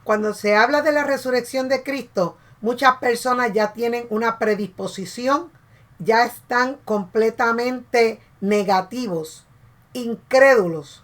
Cuando se habla de la resurrección de Cristo, muchas personas ya tienen una predisposición, ya están completamente negativos, incrédulos.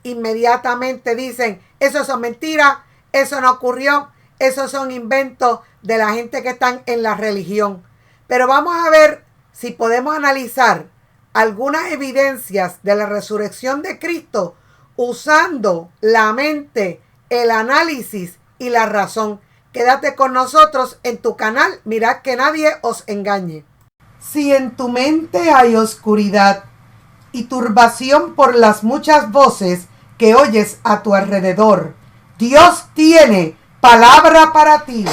Inmediatamente dicen, eso son mentiras, eso no ocurrió, esos son inventos de la gente que están en la religión. Pero vamos a ver si podemos analizar algunas evidencias de la resurrección de Cristo usando la mente, el análisis y la razón. Quédate con nosotros en tu canal. Mirad que nadie os engañe. Si en tu mente hay oscuridad y turbación por las muchas voces que oyes a tu alrededor, Dios tiene palabra para ti.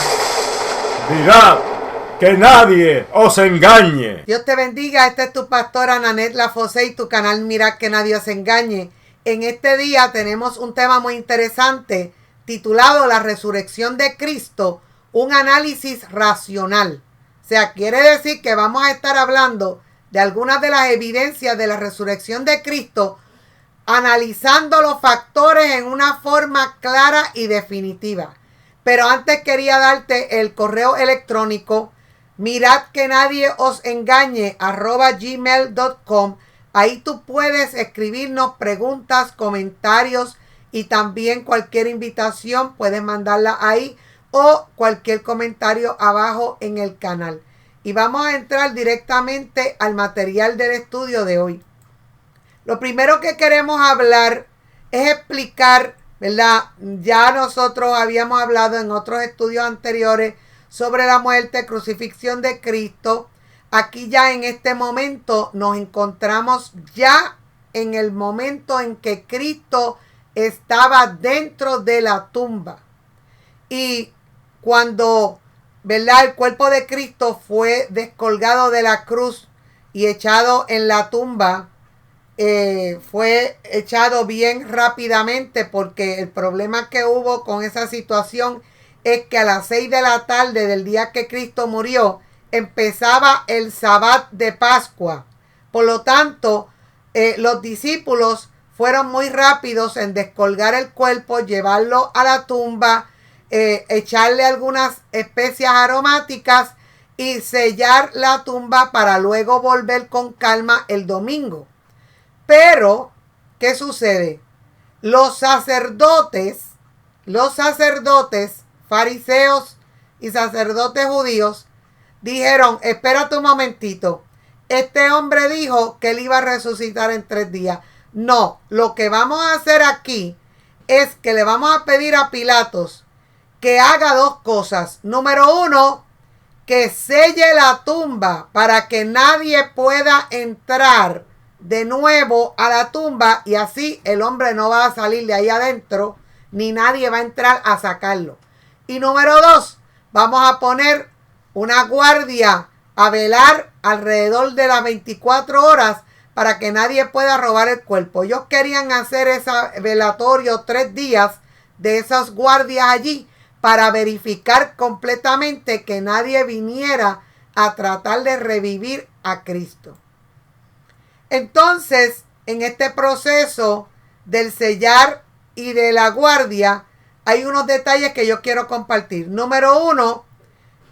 Mirad que nadie os engañe. Dios te bendiga. Esta es tu pastora Nanet Lafose y tu canal Mirad que nadie os engañe. En este día tenemos un tema muy interesante titulado La resurrección de Cristo, un análisis racional. O sea, quiere decir que vamos a estar hablando de algunas de las evidencias de la resurrección de Cristo, analizando los factores en una forma clara y definitiva. Pero antes quería darte el correo electrónico mirad que nadie os engañe @gmail.com. Ahí tú puedes escribirnos preguntas, comentarios y también cualquier invitación puedes mandarla ahí o cualquier comentario abajo en el canal. Y vamos a entrar directamente al material del estudio de hoy. Lo primero que queremos hablar es explicar, ¿verdad? Ya nosotros habíamos hablado en otros estudios anteriores sobre la muerte, crucifixión de Cristo. Aquí ya en este momento nos encontramos ya en el momento en que Cristo estaba dentro de la tumba. Y cuando, ¿verdad?, el cuerpo de Cristo fue descolgado de la cruz y echado en la tumba, fue echado bien rápidamente, porque el problema que hubo con esa situación es que a las 6 de la tarde del día que Cristo murió empezaba el Sabbat de Pascua. Por lo tanto, los discípulos fueron muy rápidos en descolgar el cuerpo, llevarlo a la tumba, echarle algunas especias aromáticas y sellar la tumba para luego volver con calma el domingo. Pero, ¿qué sucede? Los sacerdotes, fariseos y sacerdotes judíos, dijeron, espérate un momentito, este hombre dijo que él iba a resucitar en 3 días. No, lo que vamos a hacer aquí es que le vamos a pedir a Pilatos que haga 2 cosas. Número 1, que selle la tumba para que nadie pueda entrar de nuevo a la tumba, y así el hombre no va a salir de ahí adentro, ni nadie va a entrar a sacarlo. Y número 2, vamos a poner una guardia a velar alrededor de las 24 horas para que nadie pueda robar el cuerpo. Ellos querían hacer ese velatorio 3 días de esas guardias allí para verificar completamente que nadie viniera a tratar de revivir a Cristo. Entonces, en este proceso del sellar y de la guardia, hay unos detalles que yo quiero compartir. Número 1,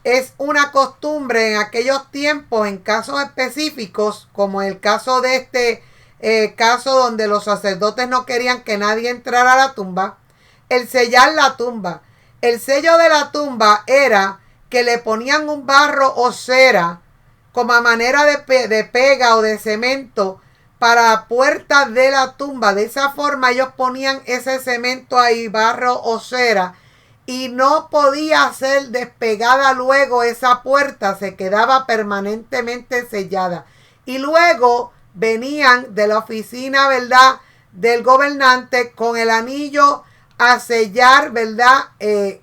es una costumbre en aquellos tiempos, en casos específicos, como el caso de este caso donde los sacerdotes no querían que nadie entrara a la tumba, el sellar la tumba. El sello de la tumba era que le ponían un barro o cera como a manera de pega o de cemento para la puerta de la tumba. De esa forma ellos ponían ese cemento ahí, barro o cera, y no podía ser despegada luego esa puerta, se quedaba permanentemente sellada. Y luego venían de la oficina, ¿verdad?, del gobernante con el anillo a sellar, ¿verdad?,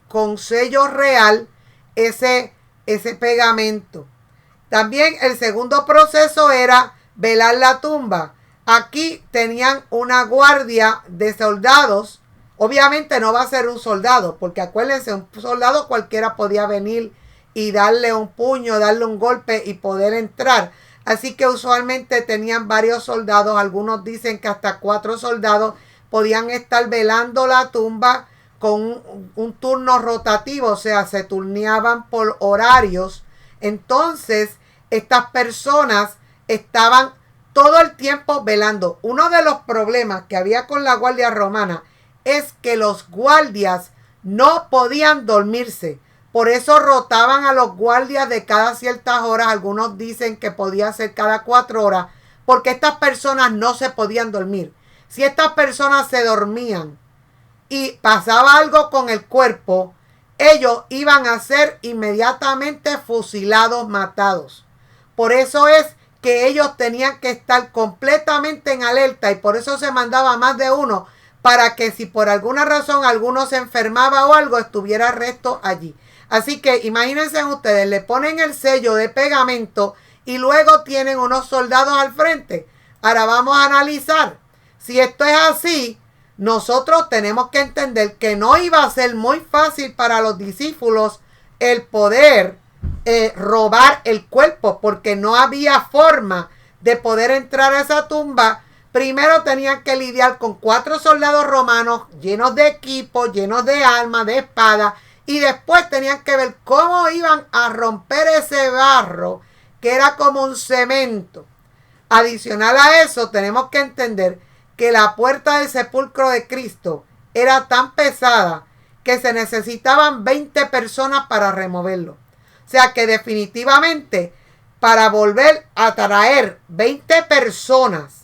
con sello real ese pegamento. También el segundo proceso era velar la tumba. Aquí tenían una guardia de soldados. Obviamente no va a ser un soldado, porque acuérdense, un soldado cualquiera podía venir y darle un puño, darle un golpe y poder entrar. Así que usualmente tenían varios soldados. Algunos dicen que hasta 4 soldados podían estar velando la tumba con un turno rotativo, o sea, se turneaban por horarios. Entonces, estas personas estaban todo el tiempo velando. Uno de los problemas que había con la guardia romana es que los guardias no podían dormirse. Por eso rotaban a los guardias de cada ciertas horas. Algunos dicen que podía ser cada 4 horas, porque estas personas no se podían dormir. Si estas personas se dormían y pasaba algo con el cuerpo, ellos iban a ser inmediatamente fusilados, matados. Por eso es que ellos tenían que estar completamente en alerta, y por eso se mandaba más de uno, para que si por alguna razón alguno se enfermaba o algo, estuviera resto allí. Así que imagínense ustedes, le ponen el sello de pegamento y luego tienen unos soldados al frente. Ahora vamos a analizar. Si esto es así, nosotros tenemos que entender que no iba a ser muy fácil para los discípulos el poder robar el cuerpo, porque no había forma de poder entrar a esa tumba. Primero tenían que lidiar con 4 soldados romanos llenos de equipo, llenos de armas, de espadas, y después tenían que ver cómo iban a romper ese barro que era como un cemento. Adicional a eso, tenemos que entender que la puerta del sepulcro de Cristo era tan pesada que se necesitaban 20 personas para removerlo. O sea que definitivamente, para volver a traer 20 personas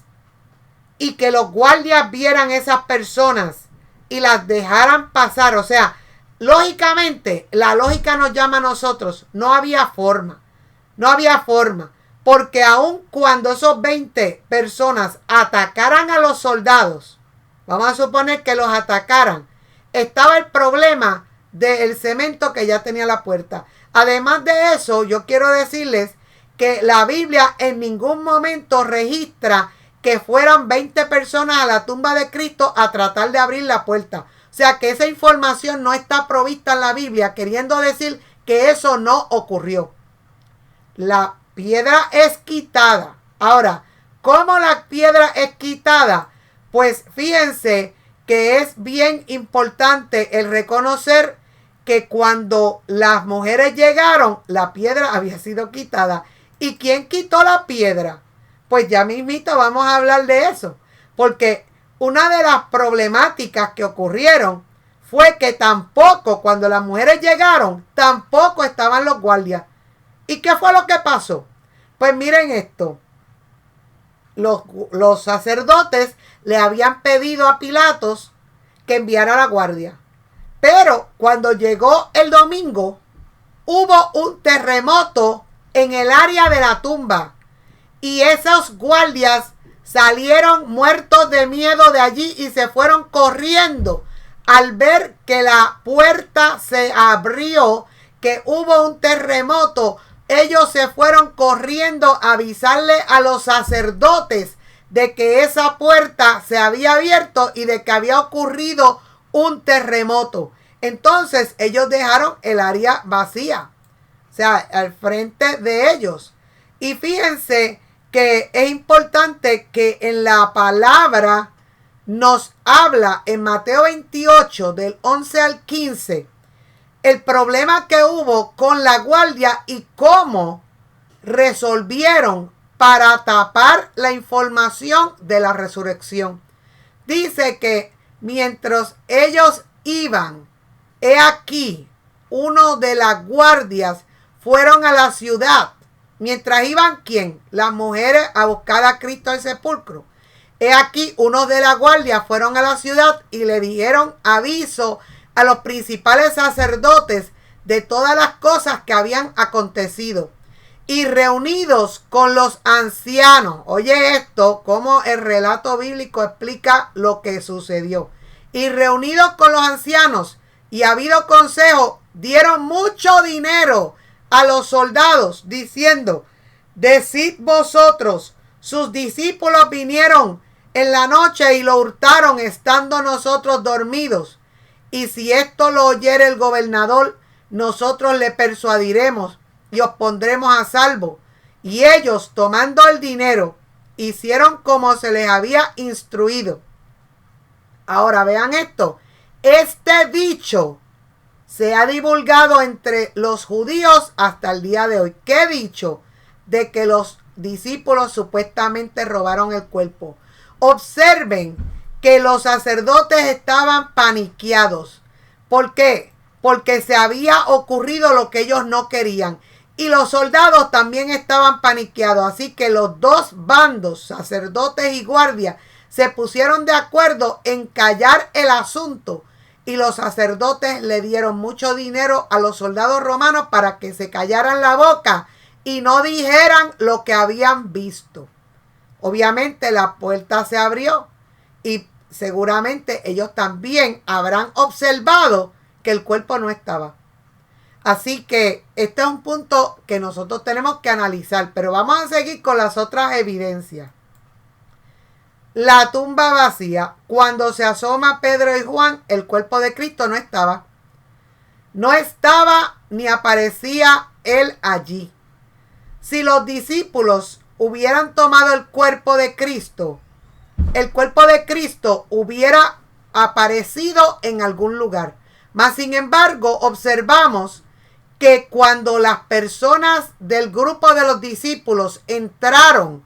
y que los guardias vieran esas personas y las dejaran pasar, o sea, lógicamente, la lógica nos llama a nosotros, no había forma, porque aun cuando esos 20 personas atacaran a los soldados, vamos a suponer que los atacaran, estaba el problema del cemento que ya tenía la puerta. Además de eso, yo quiero decirles que la Biblia en ningún momento registra que fueran 20 personas a la tumba de Cristo a tratar de abrir la puerta. O sea que esa información no está provista en la Biblia, queriendo decir que eso no ocurrió. La piedra es quitada. Ahora, ¿cómo la piedra es quitada? Pues fíjense que es bien importante el reconocer que cuando las mujeres llegaron, la piedra había sido quitada. ¿Y quién quitó la piedra? Pues ya mismito vamos a hablar de eso. Porque una de las problemáticas que ocurrieron fue que tampoco, cuando las mujeres llegaron, tampoco estaban los guardias. ¿Y qué fue lo que pasó? Pues miren esto. Los sacerdotes le habían pedido a Pilatos que enviara a la guardia. Pero cuando llegó el domingo, hubo un terremoto en el área de la tumba. Y esos guardias salieron muertos de miedo de allí y se fueron corriendo al ver que la puerta se abrió, que hubo un terremoto. Ellos se fueron corriendo a avisarle a los sacerdotes de que esa puerta se había abierto y de que había ocurrido un terremoto. Entonces ellos dejaron el área vacía, o sea, al frente de ellos. Y fíjense que es importante que en la palabra nos habla en Mateo 28 del 11 al 15 el problema que hubo con la guardia y cómo resolvieron para tapar la información de la resurrección. Dice que mientras ellos iban, he aquí, uno de las guardias fueron a la ciudad. Mientras iban, ¿quién? Las mujeres a buscar a Cristo al sepulcro. He aquí, uno de la guardia fueron a la ciudad y le dieron aviso a los principales sacerdotes de todas las cosas que habían acontecido. Y reunidos con los ancianos, oye esto, cómo el relato bíblico explica lo que sucedió. Y reunidos con los ancianos y habido consejo, dieron mucho dinero a los soldados, diciendo: decid vosotros, sus discípulos vinieron en la noche y lo hurtaron estando nosotros dormidos. Y si esto lo oyere el gobernador, nosotros le persuadiremos y os pondremos a salvo. Y ellos, tomando el dinero, hicieron como se les había instruido. Ahora vean esto. Este dicho se ha divulgado entre los judíos hasta el día de hoy. ¿Qué dicho? De que los discípulos supuestamente robaron el cuerpo. Observen que los sacerdotes estaban paniqueados. ¿Por qué? Porque se había ocurrido lo que ellos no querían. Y los soldados también estaban paniqueados. Así que los dos bandos, sacerdotes y guardias, se pusieron de acuerdo en callar el asunto. Y los sacerdotes le dieron mucho dinero a los soldados romanos para que se callaran la boca y no dijeran lo que habían visto. Obviamente la puerta se abrió y seguramente ellos también habrán observado que el cuerpo no estaba. Así que este es un punto que nosotros tenemos que analizar, pero vamos a seguir con las otras evidencias. La tumba vacía. Cuando se asoma Pedro y Juan, el cuerpo de Cristo no estaba. No estaba ni aparecía él allí. Si los discípulos hubieran tomado el cuerpo de Cristo hubiera aparecido en algún lugar. Mas, sin embargo, observamos que cuando las personas del grupo de los discípulos entraron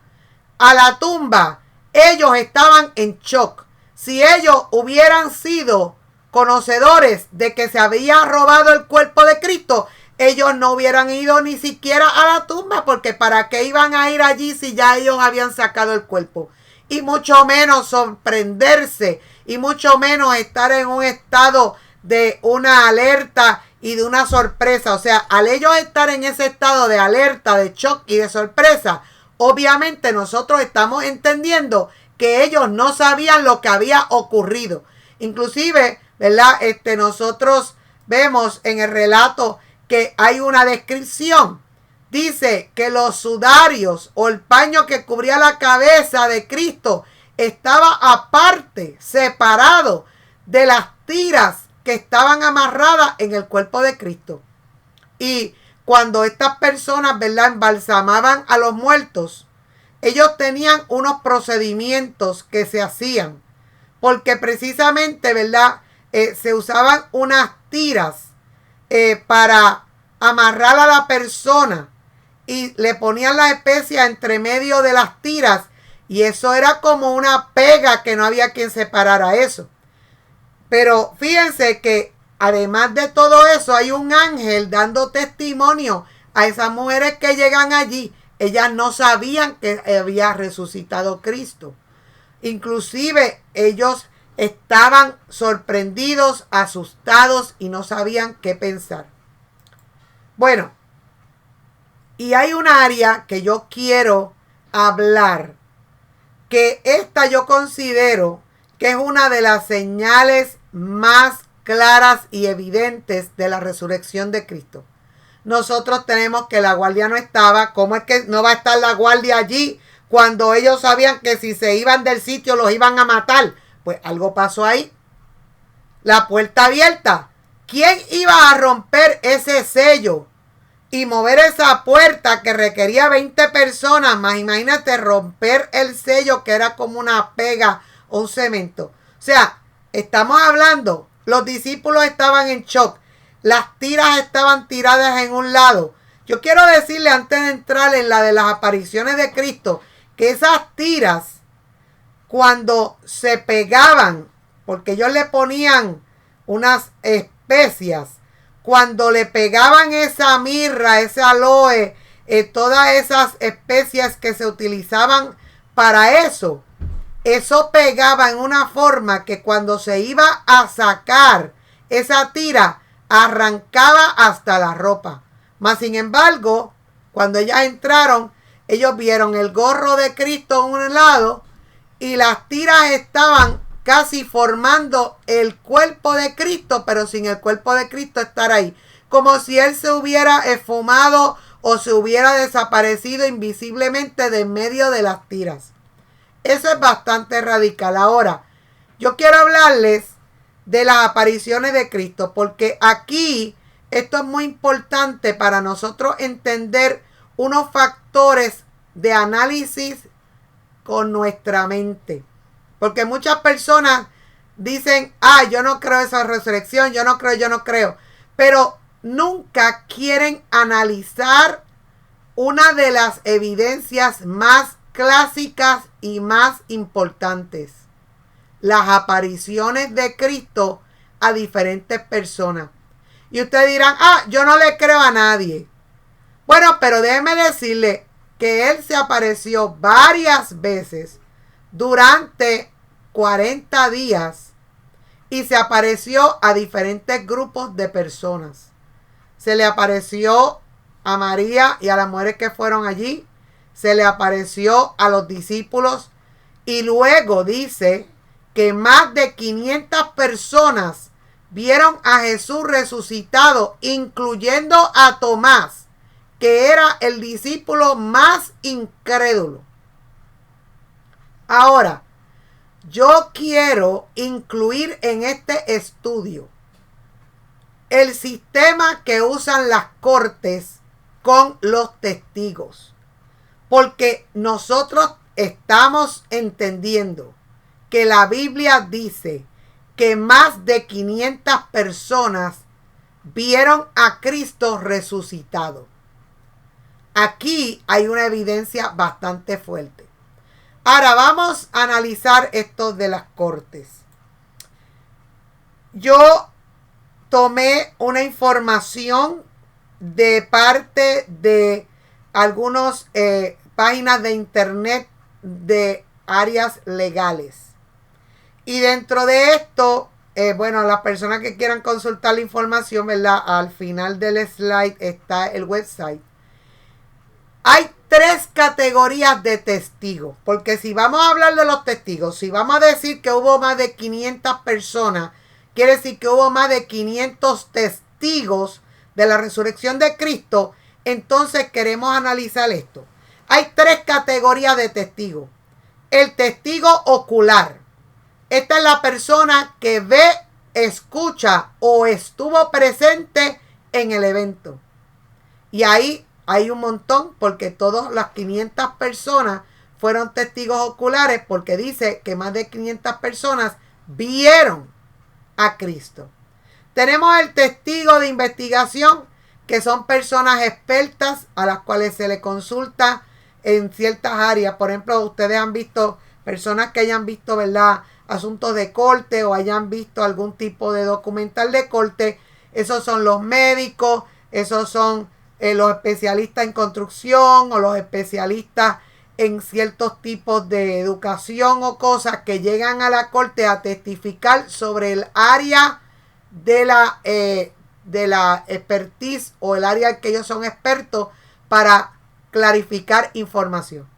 a la tumba, ellos estaban en shock. Si ellos hubieran sido conocedores de que se había robado el cuerpo de Cristo, ellos no hubieran ido ni siquiera a la tumba, porque ¿para qué iban a ir allí si ya ellos habían sacado el cuerpo? Y mucho menos sorprenderse, y mucho menos estar en un estado de una alerta y de una sorpresa. O sea, al ellos estar en ese estado de alerta, de shock y de sorpresa, obviamente nosotros estamos entendiendo que ellos no sabían lo que había ocurrido. Inclusive, ¿verdad? Nosotros vemos en el relato que hay una descripción. Dice que los sudarios o el paño que cubría la cabeza de Cristo estaba aparte, separado de las tiras que estaban amarradas en el cuerpo de Cristo. Y cuando estas personas, ¿verdad?, embalsamaban a los muertos, ellos tenían unos procedimientos que se hacían, porque precisamente, ¿verdad?, se usaban unas tiras para amarrar a la persona y le ponían las especias entre medio de las tiras, y eso era como una pega que no había quien separara eso. Pero fíjense que además de todo eso, hay un ángel dando testimonio a esas mujeres que llegan allí. Ellas no sabían que había resucitado Cristo. Inclusive ellos estaban sorprendidos, asustados y no sabían qué pensar. Bueno, y hay un área que yo quiero hablar, que esta yo considero que es una de las señales más claras y evidentes de la resurrección de Cristo. Nosotros tenemos que la guardia no estaba. ¿Cómo es que no va a estar la guardia allí cuando ellos sabían que si se iban del sitio los iban a matar? Pues algo pasó ahí. La puerta abierta. ¿Quién iba a romper ese sello y mover esa puerta que requería 20 personas? Más imagínate romper el sello, que era como una pega o un cemento. O sea, estamos hablando, los discípulos estaban en shock. Las tiras estaban tiradas en un lado. Yo quiero decirle, antes de entrar en la de las apariciones de Cristo, que esas tiras, cuando se pegaban, porque ellos le ponían unas especias, cuando le pegaban esa mirra, ese aloe, todas esas especias que se utilizaban para eso, eso pegaba en una forma que cuando se iba a sacar esa tira, arrancaba hasta la ropa. Mas sin embargo, cuando ellas entraron, ellos vieron el gorro de Cristo en un lado y las tiras estaban casi formando el cuerpo de Cristo, pero sin el cuerpo de Cristo estar ahí. Como si él se hubiera esfumado o se hubiera desaparecido invisiblemente de en medio de las tiras. Eso es bastante radical. Ahora, yo quiero hablarles de las apariciones de Cristo, porque aquí esto es muy importante para nosotros entender unos factores de análisis con nuestra mente, porque muchas personas dicen, yo no creo esa resurrección, yo no creo. Pero nunca quieren analizar una de las evidencias más clásicas y más importantes: las apariciones de Cristo a diferentes personas. Y ustedes dirán, yo no le creo a nadie. Bueno, pero déjeme decirle que Él se apareció varias veces durante 40 días y se apareció a diferentes grupos de personas. Se le apareció a María y a las mujeres que fueron allí. Se le apareció a los discípulos. Y luego dice que más de 500 personas vieron a Jesús resucitado, incluyendo a Tomás, que era el discípulo más incrédulo. Ahora, yo quiero incluir en este estudio el sistema que usan las cortes con los testigos, porque nosotros estamos entendiendo que la Biblia dice que más de 500 personas vieron a Cristo resucitado. Aquí hay una evidencia bastante fuerte. Ahora vamos a analizar esto de las cortes. Yo tomé una información de parte de algunas páginas de internet de áreas legales. Y dentro de esto, las personas que quieran consultar la información, ¿verdad? Al final del slide está el website. Hay 3 categorías de testigos, porque si vamos a hablar de los testigos, si vamos a decir que hubo más de 500 personas, quiere decir que hubo más de 500 testigos de la resurrección de Cristo. Entonces queremos analizar esto. Hay 3 categorías de testigos. El testigo ocular. Esta es la persona que ve, escucha o estuvo presente en el evento. Y ahí hay un montón, porque todas las 500 personas fueron testigos oculares, porque dice que más de 500 personas vieron a Cristo. Tenemos el testigo de investigación, que son personas expertas a las cuales se le consulta en ciertas áreas. Por ejemplo, ustedes han visto personas que hayan visto, ¿verdad?, asuntos de corte o hayan visto algún tipo de documental de corte. Esos son los médicos, esos son los especialistas en construcción o los especialistas en ciertos tipos de educación o cosas que llegan a la corte a testificar sobre el área de la expertise o el área en que ellos son expertos para clarificar información.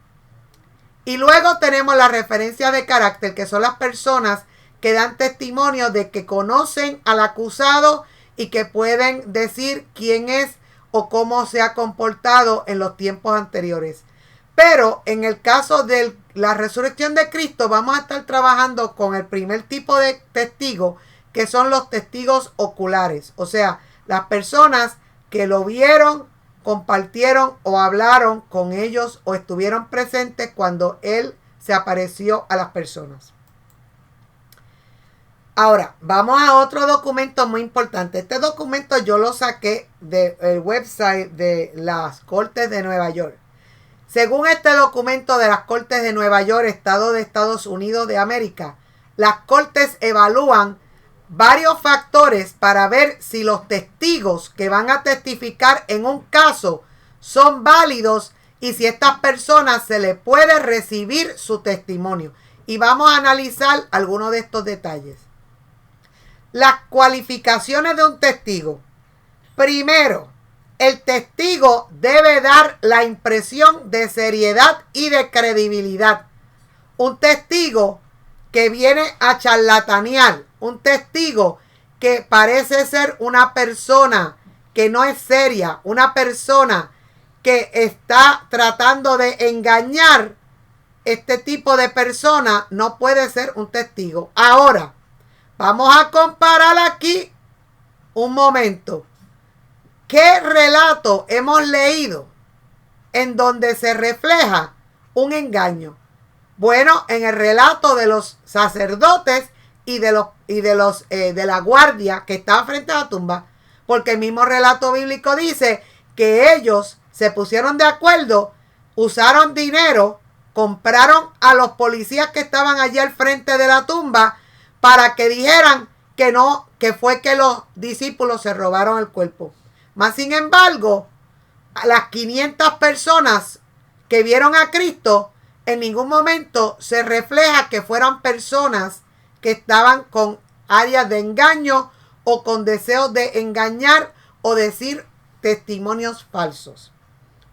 Y luego tenemos la referencia de carácter, que son las personas que dan testimonio de que conocen al acusado y que pueden decir quién es o cómo se ha comportado en los tiempos anteriores. Pero en el caso de la resurrección de Cristo, vamos a estar trabajando con el primer tipo de testigo, que son los testigos oculares. O sea, las personas que lo vieron, compartieron o hablaron con ellos o estuvieron presentes cuando Él se apareció a las personas. Ahora, vamos a otro documento muy importante. Este documento yo lo saqué del website de las Cortes de Nueva York. Según este documento de las Cortes de Nueva York, Estado de Estados Unidos de América, las Cortes evalúan varios factores para ver si los testigos que van a testificar en un caso son válidos y si a estas personas se les puede recibir su testimonio. Y vamos a analizar algunos de estos detalles. Las cualificaciones de un testigo. Primero, el testigo debe dar la impresión de seriedad y de credibilidad. Un testigo que viene a charlatanear, un testigo que parece ser una persona que no es seria, una persona que está tratando de engañar, este tipo de persona no puede ser un testigo. Ahora, vamos a comparar aquí un momento. ¿Qué relato hemos leído en donde se refleja un engaño? Bueno, en el relato de los sacerdotes y de la guardia que estaba frente a la tumba, porque el mismo relato bíblico dice que ellos se pusieron de acuerdo, usaron dinero, compraron a los policías que estaban allí al frente de la tumba para que dijeran que no, que fue que los discípulos se robaron el cuerpo. Mas sin embargo, a las 500 personas que vieron a Cristo, en ningún momento se refleja que fueran personas que estaban con áreas de engaño o con deseos de engañar o decir testimonios falsos.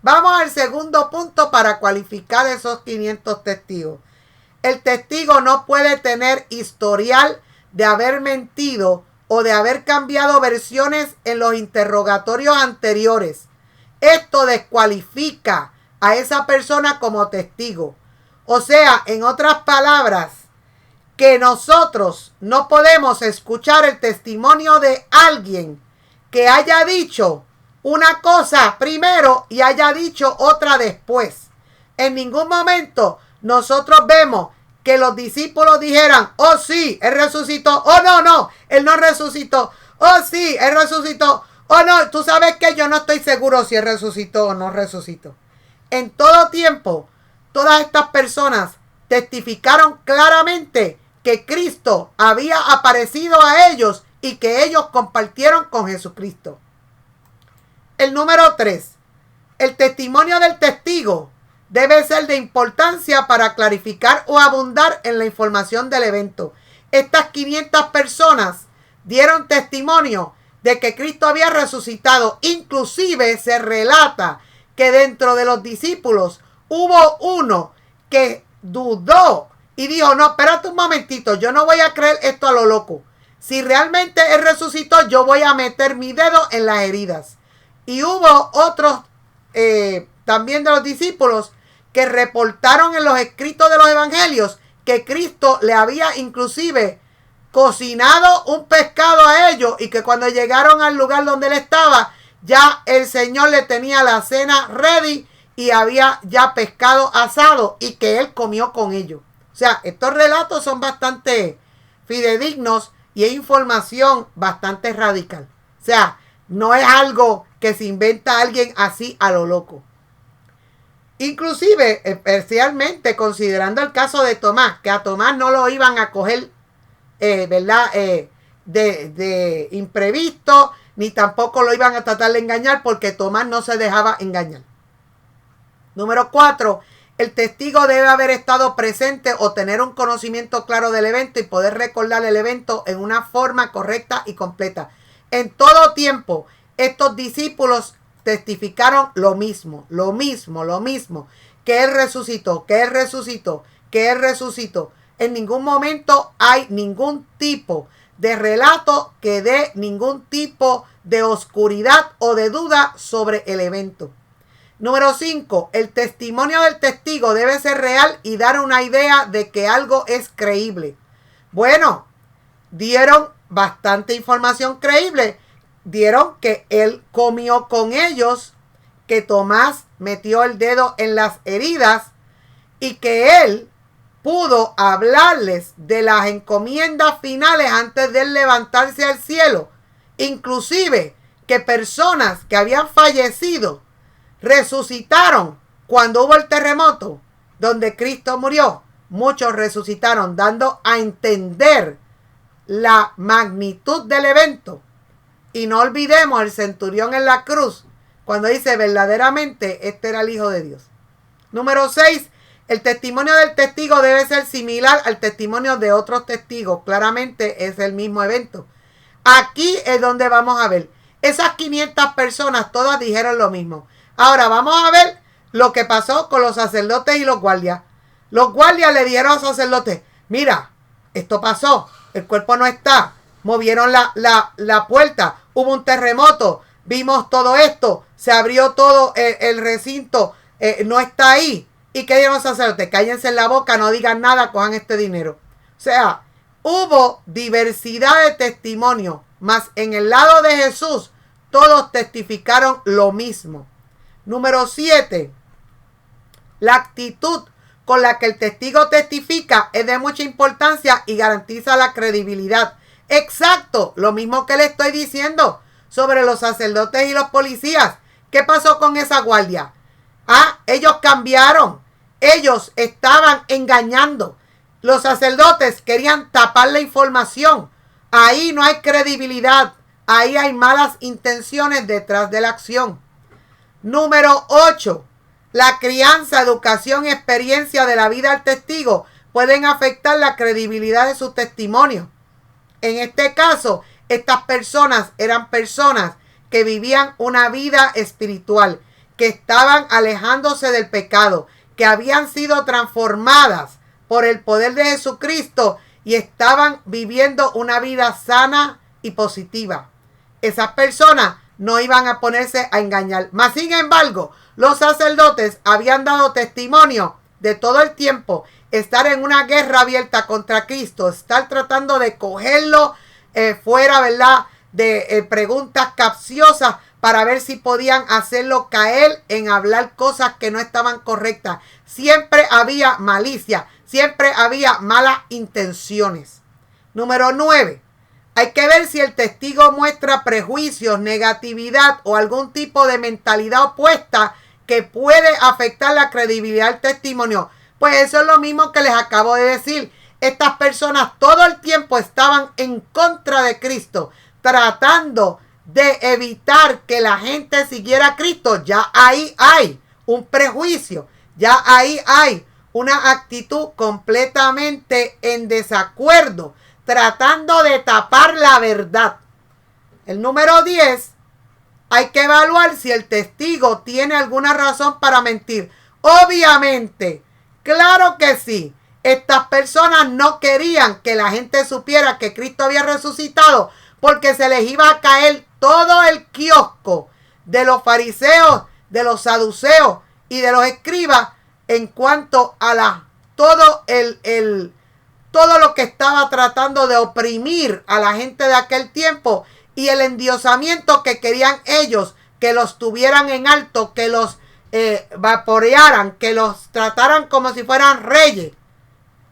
Vamos al segundo punto para cualificar esos 500 testigos. El testigo no puede tener historial de haber mentido o de haber cambiado versiones en los interrogatorios anteriores. Esto descualifica a esa persona como testigo. O sea, en otras palabras, que nosotros no podemos escuchar el testimonio de alguien que haya dicho una cosa primero y haya dicho otra después. En ningún momento nosotros vemos que los discípulos dijeran, oh sí, él resucitó, oh no, él no resucitó, oh sí, él resucitó, oh no, tú sabes que yo no estoy seguro si él resucitó o no resucitó. En todo tiempo, todas estas personas testificaron claramente que Cristo había aparecido a ellos y que ellos compartieron con Jesucristo. El número 3. El testimonio del testigo debe ser de importancia para clarificar o abundar en la información del evento. Estas 500 personas dieron testimonio de que Cristo había resucitado. Inclusive se relata que dentro de los discípulos hubo uno que dudó y dijo, no, espérate un momentito, yo no voy a creer esto a lo loco. Si realmente él resucitó, yo voy a meter mi dedo en las heridas. Y hubo otros también de los discípulos que reportaron en los escritos de los evangelios que Cristo le había inclusive cocinado un pescado a ellos y que cuando llegaron al lugar donde él estaba, ya el Señor le tenía la cena ready y había ya pescado asado y que él comió con ellos. O sea, estos relatos son bastante fidedignos y es información bastante radical. O sea, no es algo que se inventa alguien así a lo loco. Inclusive, especialmente considerando el caso de Tomás, que a Tomás no lo iban a coger, ¿verdad? De imprevisto, ni tampoco lo iban a tratar de engañar porque Tomás no se dejaba engañar. Número 4. El testigo debe haber estado presente o tener un conocimiento claro del evento y poder recordar el evento en una forma correcta y completa. En todo tiempo, estos discípulos testificaron lo mismo, que él resucitó, que él resucitó, que él resucitó. En ningún momento hay ningún tipo de relato que dé ningún tipo de oscuridad o de duda sobre el evento. Número 5. El testimonio del testigo debe ser real y dar una idea de que algo es creíble. Bueno, dieron bastante información creíble. Dieron que él comió con ellos, que Tomás metió el dedo en las heridas y que él pudo hablarles de las encomiendas finales antes de él levantarse al cielo. Inclusive que personas que habían fallecido resucitaron cuando hubo el terremoto donde Cristo murió. Muchos resucitaron, dando a entender la magnitud del evento. Y no olvidemos el centurión en la cruz, cuando dice verdaderamente este era el Hijo de Dios. Número 6. El testimonio del testigo debe ser similar al testimonio de otros testigos. Claramente es el mismo evento. Aquí es donde vamos a ver. Esas 500 personas todas dijeron lo mismo. Ahora vamos a ver lo que pasó con los sacerdotes y los guardias. Los guardias le dijeron a los sacerdotes, mira, esto pasó, el cuerpo no está. Movieron la puerta, hubo un terremoto, vimos todo esto, se abrió todo el recinto, no está ahí. ¿Y qué dijeron los sacerdotes? Cállense en la boca, no digan nada, cojan este dinero. O sea, hubo diversidad de testimonios, mas en el lado de Jesús todos testificaron lo mismo. Número 7. La actitud con la que el testigo testifica es de mucha importancia y garantiza la credibilidad. Exacto, lo mismo que le estoy diciendo sobre los sacerdotes y los policías. ¿Qué pasó con esa guardia? Ellos cambiaron. Ellos estaban engañando. Los sacerdotes querían tapar la información. Ahí no hay credibilidad. Ahí hay malas intenciones detrás de la acción. Número 8. La crianza, educación y experiencia de la vida del testigo pueden afectar la credibilidad de su testimonio. En este caso, estas personas eran personas que vivían una vida espiritual, que estaban alejándose del pecado, que habían sido transformadas por el poder de Jesucristo y estaban viviendo una vida sana y positiva. Esas personas no iban a ponerse a engañar. Mas, sin embargo, los sacerdotes habían dado testimonio de todo el tiempo estar en una guerra abierta contra Cristo, estar tratando de cogerlo fuera, ¿verdad?, de preguntas capciosas para ver si podían hacerlo caer en hablar cosas que no estaban correctas. Siempre había malicia, siempre había malas intenciones. Número 9. Hay que ver si el testigo muestra prejuicios, negatividad o algún tipo de mentalidad opuesta que puede afectar la credibilidad del testimonio. Pues eso es lo mismo que les acabo de decir. Estas personas todo el tiempo estaban en contra de Cristo, tratando de evitar que la gente siguiera a Cristo. Ya ahí hay un prejuicio, ya ahí hay una actitud completamente en desacuerdo, tratando de tapar la verdad. El número 10, hay que evaluar si el testigo tiene alguna razón para mentir. Obviamente, claro que sí. Estas personas no querían que la gente supiera que Cristo había resucitado, porque se les iba a caer todo el kiosco de los fariseos, de los saduceos y de los escribas en cuanto a todo lo que estaba tratando de oprimir a la gente de aquel tiempo y el endiosamiento que querían ellos, que los tuvieran en alto, que los vaporearan, que los trataran como si fueran reyes,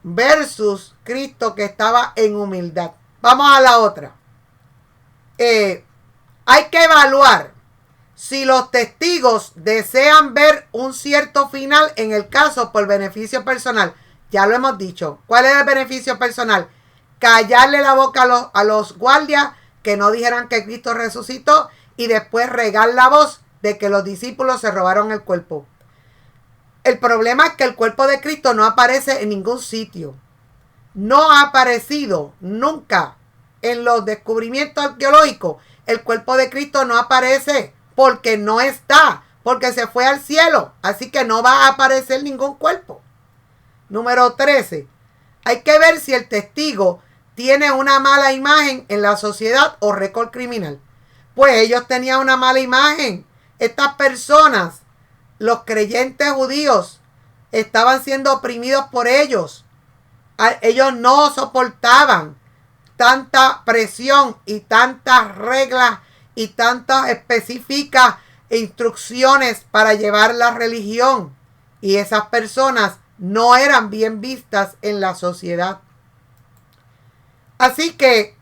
versus Cristo que estaba en humildad. Vamos a la otra. Hay que evaluar si los testigos desean ver un cierto final en el caso por beneficio personal. Ya lo hemos dicho. ¿Cuál es el beneficio personal? Callarle la boca a los guardias, que no dijeran que Cristo resucitó, y después regar la voz de que los discípulos se robaron el cuerpo. El problema es que el cuerpo de Cristo no aparece en ningún sitio. No ha aparecido nunca en los descubrimientos arqueológicos. El cuerpo de Cristo no aparece porque no está, porque se fue al cielo. Así que no va a aparecer ningún cuerpo. Número 13. Hay que ver si el testigo tiene una mala imagen en la sociedad o récord criminal. Pues ellos tenían una mala imagen. Estas personas, los creyentes judíos, estaban siendo oprimidos por ellos. Ellos no soportaban tanta presión y tantas reglas y tantas específicas instrucciones para llevar la religión. Y esas personas no eran bien vistas en la sociedad. Así que,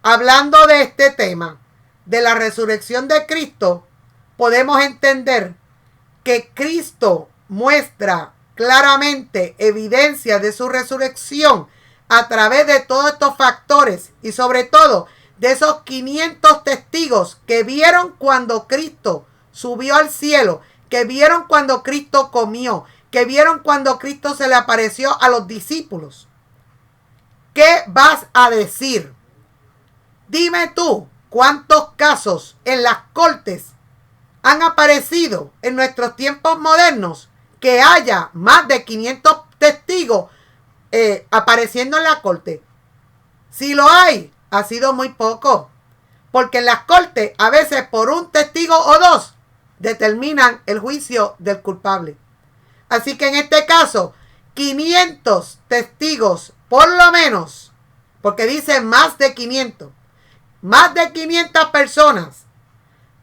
hablando de este tema, de la resurrección de Cristo, podemos entender que Cristo muestra claramente evidencia de su resurrección a través de todos estos factores y sobre todo de esos 500 testigos que vieron cuando Cristo subió al cielo, que vieron cuando Cristo comió, que vieron cuando Cristo se le apareció a los discípulos. ¿Qué vas a decir? Dime tú, ¿cuántos casos en las cortes han aparecido en nuestros tiempos modernos que haya más de 500 testigos apareciendo en la corte? Si lo hay, ha sido muy poco. Porque en las cortes, a veces por un testigo o dos, determinan el juicio del culpable. Así que en este caso, 500 testigos, por lo menos, porque dice más de 500 personas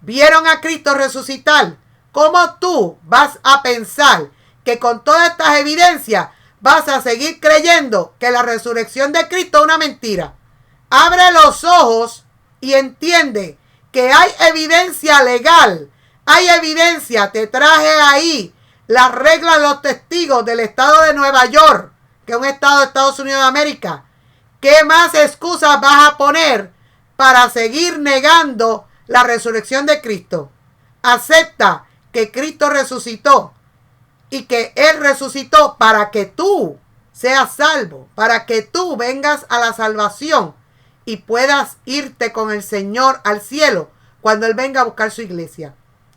vieron a Cristo resucitar. ¿Cómo tú vas a pensar que con todas estas evidencias vas a seguir creyendo que la resurrección de Cristo es una mentira. Abre los ojos y entiende que hay evidencia legal. Hay evidencia. Te traje ahí las reglas de los testigos del estado de Nueva York, que es un estado de Estados Unidos de América. ¿Qué más excusas vas a poner para seguir negando la resurrección de Cristo? Acepta que Cristo resucitó y que Él resucitó para que tú seas salvo, para que tú vengas a la salvación y puedas irte con el Señor al cielo cuando Él venga a buscar su iglesia.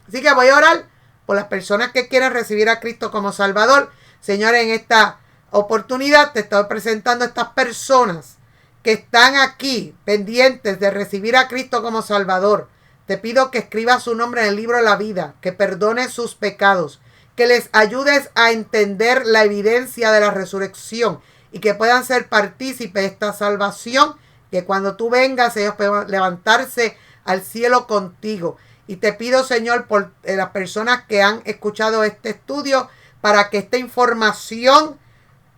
Así que voy a orar por las personas que quieren recibir a Cristo como Salvador. Señor, en esta oportunidad te estoy presentando a estas personas que están aquí pendientes de recibir a Cristo como Salvador. Te pido que escribas su nombre en el libro de la vida, que perdones sus pecados, que les ayudes a entender la evidencia de la resurrección y que puedan ser partícipes de esta salvación, que cuando tú vengas ellos puedan levantarse al cielo contigo. Y te pido, Señor, por las personas que han escuchado este estudio, para que esta información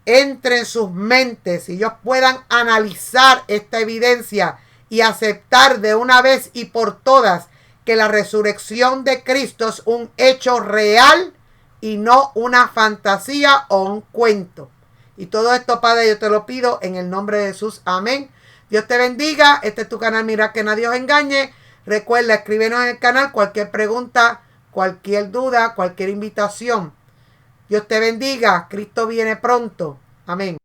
entre en sus mentes y ellos puedan analizar esta evidencia y aceptar de una vez y por todas que la resurrección de Cristo es un hecho real y no una fantasía o un cuento. Y todo esto, Padre, yo te lo pido en el nombre de Jesús. Amén. Dios te bendiga. Este es tu canal Mira que nadie os engañe. Recuerda, escríbenos en el canal cualquier pregunta, cualquier duda, cualquier invitación. Dios te bendiga. Cristo viene pronto. Amén.